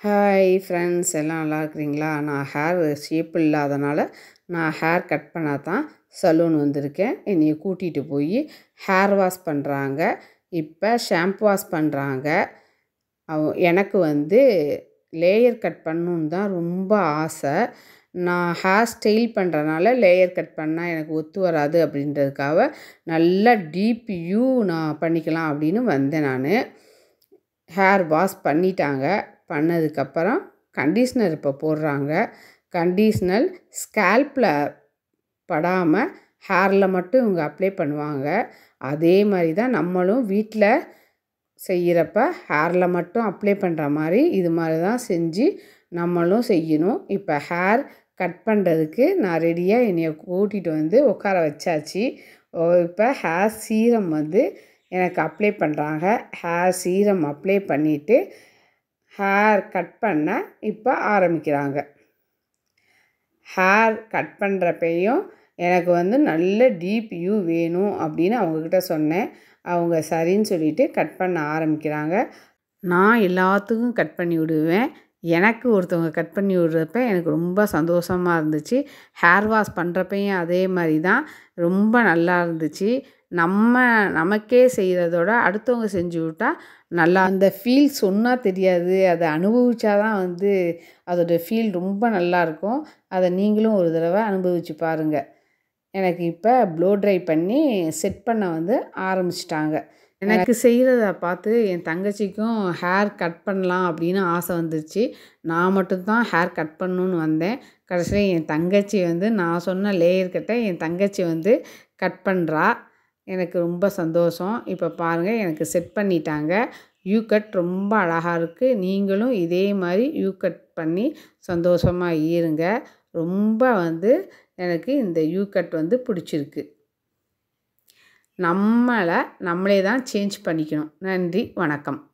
Hi friends, எல்லாம் நல்லா இருக்கிறீங்களா? நான் ஹேர் ஷேப் இல்லாதனால நான் ஹேர் கட் பண்ண தான் சலூன் வந்திருக்கேன். என்னைய கூட்டிகிட்டு போய் ஹேர் வாஷ் பண்ணுறாங்க. இப்போ ஷாம்பு வாஷ் பண்ணுறாங்க. எனக்கு லேயர் கட் பண்ணணுன்னு தான் ரொம்ப ஆசை. நான் ஹேர் ஸ்டைல் பண்ணுறனால லேயர் கட் பண்ணால் எனக்கு ஒத்து வராது அப்படின்றதுக்காக நல்லா டீப் யூ நான் பண்ணிக்கலாம் அப்படின்னு வந்தேன். நான் ஹேர் வாஷ் பண்ணிட்டாங்க. பண்ணதுக்கப்புறம் கண்டிஷ்னர் இப்போ போடுறாங்க. கண்டிஷ்னர் ஸ்கேல்பில் படாமல் ஹேரில் மட்டும் இவங்க அப்ளை பண்ணுவாங்க. அதே மாதிரி தான் நம்மளும் வீட்டில் செய்கிறப்ப ஹேரில் மட்டும் அப்ளை பண்ணுற மாதிரி இது மாதிரி தான் செஞ்சு நம்மளும் செய்யணும். இப்போ ஹேர் கட் பண்ணுறதுக்கு நான் ரெடியாக என்னைய கூட்டிகிட்டு உட்கார வச்சாச்சு. இப்போ ஹேர் சீரம் எனக்கு அப்ளை பண்ணுறாங்க. ஹேர் சீரம் அப்ளை பண்ணிவிட்டு ஹேர் கட் பண்ண இப்போ ஆரம்பிக்கிறாங்க. ஹேர் கட் பண்ணுறப்பையும் எனக்கு நல்ல டீப் யூ வேணும் அப்படின்னு அவங்கக்கிட்ட சொன்னேன். அவங்க சரின்னு சொல்லிவிட்டு கட் பண்ண ஆரம்பிக்கிறாங்க. நான் எல்லாத்துக்கும் கட் பண்ணி விடுவேன். எனக்கு ஒருத்தவங்க கட் பண்ணி விடுறப்ப எனக்கு ரொம்ப சந்தோஷமாக இருந்துச்சு. ஹேர் வாஷ் பண்ணுறப்பையும் அதே மாதிரி தான் ரொம்ப நல்லா இருந்துச்சு. நமக்கே செய்கிறதோட அடுத்தவங்க செஞ்சு விட்டால் நல்லா அந்த ஃபீல் சொன்னால் தெரியாது. அதை அனுபவித்தா தான் அதோடய ஃபீல் ரொம்ப நல்லாயிருக்கும். அதை நீங்களும் ஒரு தடவை அனுபவித்து பாருங்கள். எனக்கு இப்போ ப்ளோ ட்ரை பண்ணி செட் பண்ண ஆரம்பிச்சிட்டாங்க. எனக்கு செய்கிறத பார்த்து என் தங்கச்சிக்கும் ஹேர் கட் பண்ணலாம் அப்படின்னு ஆசை வந்துருச்சு. நான் மட்டும்தான் ஹேர் கட் பண்ணணுன்னு வந்தேன். கடைசியில் என் தங்கச்சி நான் சொன்ன லேயர் கட்டை என் தங்கச்சி கட் பண்ணுறா. எனக்கு ரொம்ப சந்தோஷம். இப்போ பாருங்கள், எனக்கு செட் பண்ணிட்டாங்க. யூ கட் ரொம்ப அழகாக இருக்குது. நீங்களும் இதே மாதிரி யூ கட் பண்ணி சந்தோஷமாக இருங்க. ரொம்ப எனக்கு இந்த யூ கட் பிடிச்சிருக்கு. நம்மளே தான் சேஞ்ச் பண்ணிக்கணும். நன்றி, வணக்கம்.